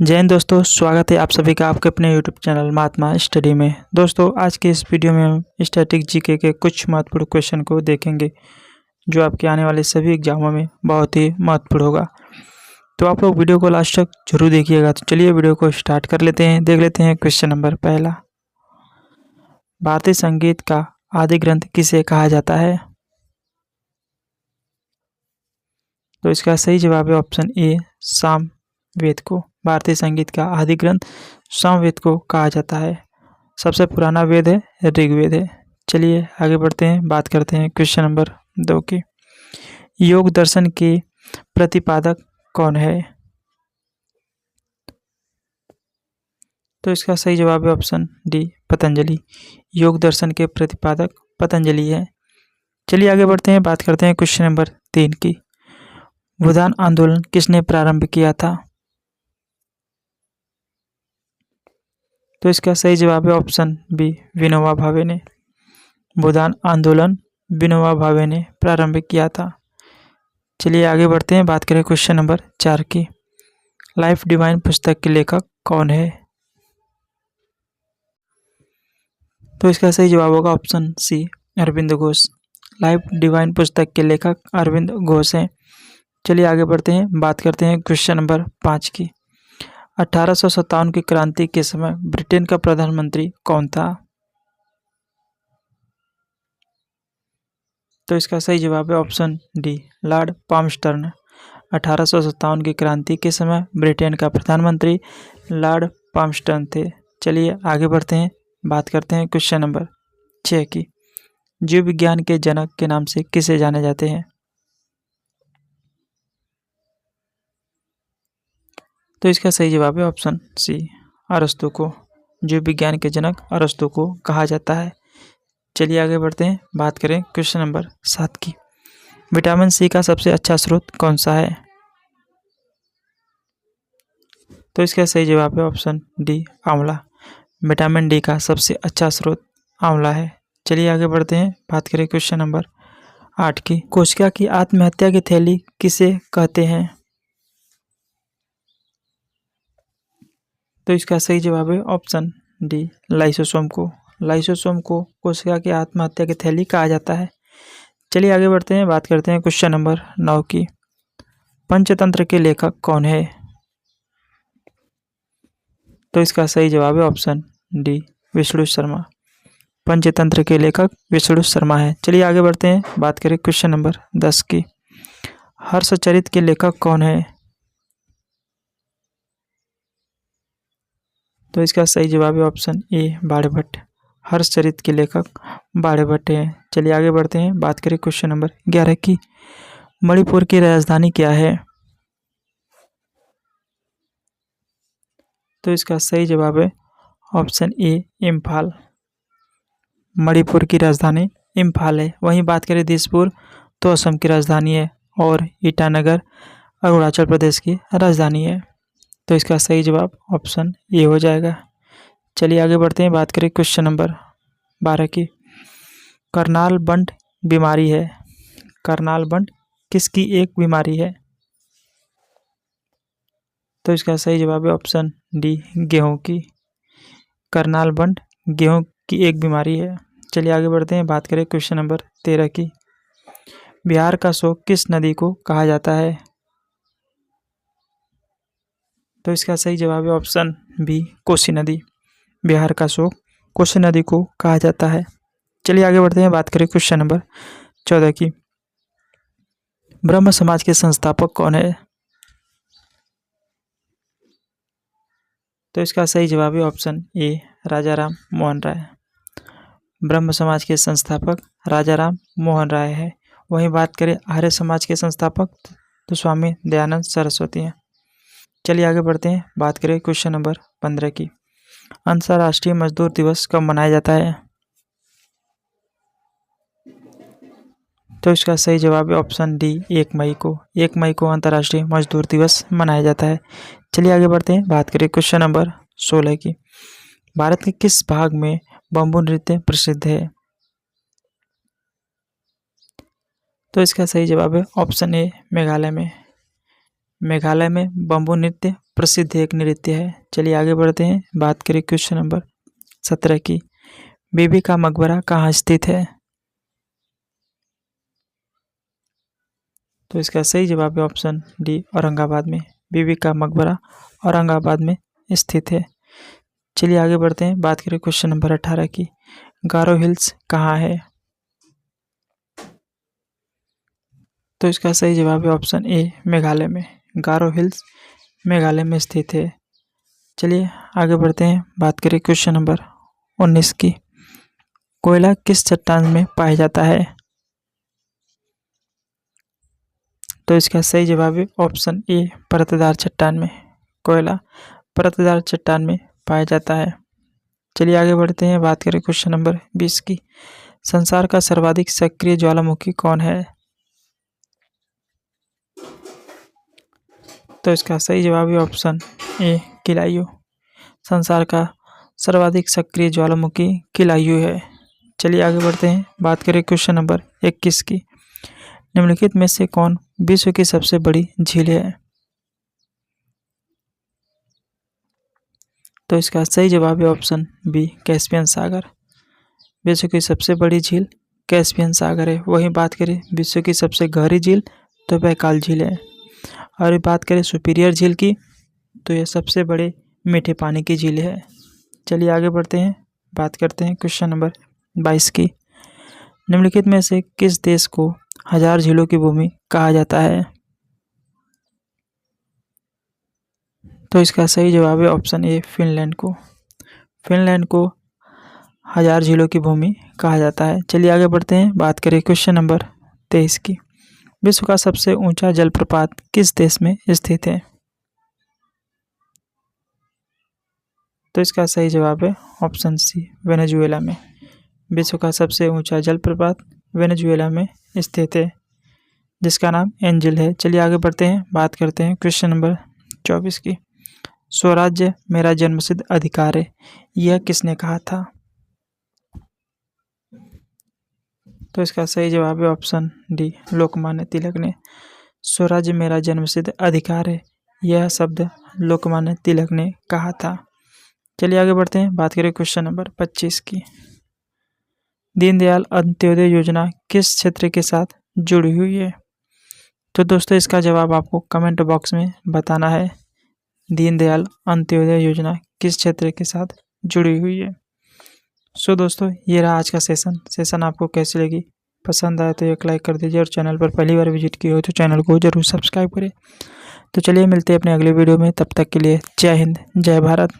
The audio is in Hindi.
जय हिंद दोस्तों, स्वागत है आप सभी का आपके अपने यूट्यूब चैनल महात्मा स्टडी में। दोस्तों, आज के इस वीडियो में हम स्टैटिक जीके के कुछ महत्वपूर्ण क्वेश्चन को देखेंगे जो आपके आने वाले सभी एग्जामों में बहुत ही महत्वपूर्ण होगा। तो आप लोग वीडियो को लास्ट तक जरूर देखिएगा। तो चलिए वीडियो को स्टार्ट कर लेते हैं। देख लेते हैं क्वेश्चन नंबर पहला। भारतीय संगीत का आदि ग्रंथ किसे कहा जाता है? तो इसका सही जवाब है ऑप्शन ए, सामवेद को। भारतीय संगीत का आदि ग्रंथ सामवेद को कहा जाता है। सबसे पुराना वेद है ऋग्वेद है। चलिए आगे बढ़ते हैं, बात करते हैं क्वेश्चन नंबर 2 की। योग दर्शन के प्रतिपादक कौन है? तो इसका सही जवाब है ऑप्शन डी, पतंजलि। योग दर्शन के प्रतिपादक पतंजलि है। चलिए आगे बढ़ते हैं, बात करते हैं क्वेश्चन नंबर 3 की। भूदान आंदोलन किसने प्रारंभ किया था? तो इसका सही जवाब है ऑप्शन बी, विनोबा भावे ने। भूदान आंदोलन विनोबा भावे ने प्रारंभ किया था। चलिए आगे बढ़ते हैं, बात करें क्वेश्चन नंबर 4 की। लाइफ डिवाइन पुस्तक के लेखक कौन है? तो इसका सही जवाब होगा option C, Arvind Ghosh. Life divine पुस्तक के लेखक अरविंद घोष हैं। चलिए आगे बढ़ते हैं, बात करते हैं क्वेश्चन नंबर 5 की। 1857 की क्रांति के समय ब्रिटेन का प्रधानमंत्री कौन था? तो इसका सही जवाब है ऑप्शन डी, लॉर्ड पामस्टर्न। 1857 की क्रांति के समय ब्रिटेन का प्रधानमंत्री लॉर्ड पामस्टर्न थे। चलिए आगे बढ़ते हैं, बात करते हैं क्वेश्चन नंबर 6 की। जीव विज्ञान के जनक के नाम से किसे जाने जाते हैं? तो इसका सही जवाब है ऑप्शन सी, अरस्तु को। जीव विज्ञान के जनक अरस्तु को कहा जाता है। चलिए आगे बढ़ते हैं, बात करें क्वेश्चन नंबर 7 की। विटामिन सी का सबसे अच्छा स्रोत कौन सा है? तो इसका सही जवाब है ऑप्शन डी, आंवला। विटामिन डी का सबसे अच्छा स्रोत आंवला है। चलिए आगे बढ़ते हैं, बात करें क्वेश्चन नंबर 8 की। कोशिका की आत्महत्या की थैली किसे कहते हैं? तो इसका सही जवाब है ऑप्शन डी, लाइसोसोम को। लाइसोसोम को कोशिका की आत्महत्या की थैली कहा जाता है। चलिए आगे बढ़ते हैं, बात करते हैं क्वेश्चन नंबर 9 की। पंचतंत्र के लेखक कौन है? तो इसका सही जवाब है ऑप्शन डी, विष्णु शर्मा। पंचतंत्र के लेखक विष्णु शर्मा है। चलिए आगे बढ़ते हैं, बात करें क्वेश्चन नंबर 10 की। हर्षचरित के लेखक कौन है? तो इसका सही जवाब है ऑप्शन ए, बाणभट्ट। हर्षचरित के लेखक बाणभट्ट हैं। चलिए आगे बढ़ते हैं, बात करें क्वेश्चन नंबर 11 की। मणिपुर की राजधानी क्या है? तो इसका सही जवाब है ऑप्शन ए, इम्फाल। मणिपुर की राजधानी इम्फाल है। वहीं बात करें दिसपुर, तो असम की राजधानी है, और ईटानगर अरुणाचल प्रदेश की राजधानी है। तो इसका सही जवाब ऑप्शन ए हो जाएगा। चलिए आगे बढ़ते हैं, बात करें क्वेश्चन नंबर 12 की। करनाल बंट बीमारी है। करनाल बंट किसकी एक बीमारी है? तो इसका सही जवाब है ऑप्शन डी, गेहूं की। करनाल बंट गेहूं की एक बीमारी है। चलिए आगे बढ़ते हैं, बात करें क्वेश्चन नंबर 13 की। बिहार का शोक किस नदी को कहा जाता है? तो इसका सही जवाब है ऑप्शन बी, कोसी नदी। बिहार का शोक कोसी नदी को कहा जाता है। चलिए आगे बढ़ते हैं, बात करें क्वेश्चन नंबर 14 की। ब्रह्म समाज के संस्थापक कौन है? तो इसका सही जवाब है ऑप्शन ए, राजा राम मोहन राय। ब्रह्म समाज के संस्थापक राजा राम मोहन राय है। वहीं बात करें आर्य समाज के संस्थापक, तो स्वामी दयानंद सरस्वती हैं। चलिए आगे बढ़ते हैं, बात करें क्वेश्चन नंबर 15 की। अंतर्राष्ट्रीय मजदूर दिवस कब मनाया जाता है? तो इसका सही जवाब है ऑप्शन डी, 1 मई को। 1 मई को अंतर्राष्ट्रीय मजदूर दिवस मनाया जाता है। चलिए आगे बढ़ते हैं, बात करें क्वेश्चन नंबर 16 की। भारत के किस भाग में बम्बू नृत्य प्रसिद्ध है? तो इसका सही जवाब है ऑप्शन ए, मेघालय में। मेघालय में बम्बू नृत्य प्रसिद्ध एक नृत्य है। चलिए आगे बढ़ते हैं, बात करें क्वेश्चन नंबर 17 की। बीबी का मकबरा कहाँ स्थित है? तो इसका सही जवाब है ऑप्शन डी, औरंगाबाद में। बीबी का मकबरा औरंगाबाद में स्थित है। चलिए आगे बढ़ते हैं, बात करें क्वेश्चन नंबर 18 की। गारो हिल्स कहाँ है? तो इसका सही जवाब है ऑप्शन ए, मेघालय में। गारो हिल्स मेघालय में स्थित है। चलिए आगे बढ़ते हैं, बात करें क्वेश्चन नंबर 19 की। कोयला किस चट्टान में पाया जाता है? तो इसका सही जवाब है ऑप्शन ए, परतदार चट्टान में। कोयला परतदार चट्टान में पाया जाता है। चलिए आगे बढ़ते हैं, बात करें क्वेश्चन नंबर 20 की। संसार का सर्वाधिक सक्रिय ज्वालामुखी कौन है? तो इसका सही जवाब है ऑप्शन ए, किलायू। संसार का सर्वाधिक सक्रिय ज्वालामुखी किलायू है। चलिए आगे बढ़ते हैं, बात करें क्वेश्चन नंबर 21 की। निम्नलिखित में से कौन विश्व की सबसे बड़ी झील है? तो इसका सही जवाब है ऑप्शन बी, कैस्पियन सागर। विश्व की सबसे बड़ी झील कैस्पियन सागर है। वहीं बात करें विश्व की सबसे गहरी झील तो बैकाल झील है। और बात करें सुपीरियर झील की तो यह सबसे बड़े मीठे पानी की झील है। चलिए आगे बढ़ते हैं, बात करते हैं क्वेश्चन नंबर 22 की। निम्नलिखित में से किस देश को 1000 झीलों की भूमि कहा जाता है? तो इसका सही जवाब है ऑप्शन ए, फिनलैंड को। फिनलैंड को 1000 झीलों की भूमि कहा जाता है। चलिए आगे बढ़ते हैं, बात करें क्वेश्चन नंबर 23 की। विश्व का सबसे ऊंचा जलप्रपात किस देश में स्थित है? तो इसका सही जवाब है ऑप्शन सी, वेनेजुएला में। विश्व का सबसे ऊंचा जलप्रपात वेनेजुएला में स्थित है, जिसका नाम एंजिल है। चलिए आगे बढ़ते हैं, बात करते हैं क्वेश्चन नंबर 24 की। स्वराज्य मेरा जन्मसिद्ध अधिकार है, यह किसने कहा था? तो इसका सही जवाब है ऑप्शन डी, लोकमान्य तिलक ने। स्वराज्य मेरा जन्मसिद्ध अधिकार है, यह शब्द लोकमान्य तिलक ने कहा था। चलिए आगे बढ़ते हैं, बात करें क्वेश्चन नंबर 25 की। दीनदयाल अंत्योदय योजना किस क्षेत्र के साथ जुड़ी हुई है? तो दोस्तों इसका जवाब आपको कमेंट बॉक्स में बताना है। दीनदयाल अंत्योदय योजना किस क्षेत्र के साथ जुड़ी हुई है? सो दोस्तों ये रहा आज का सेशन आपको कैसी लगी? पसंद आया तो एक लाइक कर दीजिए और चैनल पर पहली बार विजिट किए हो तो चैनल को जरूर सब्सक्राइब करें। तो चलिए मिलते हैं अपने अगले वीडियो में, तब तक के लिए जय हिंद, जय भारत।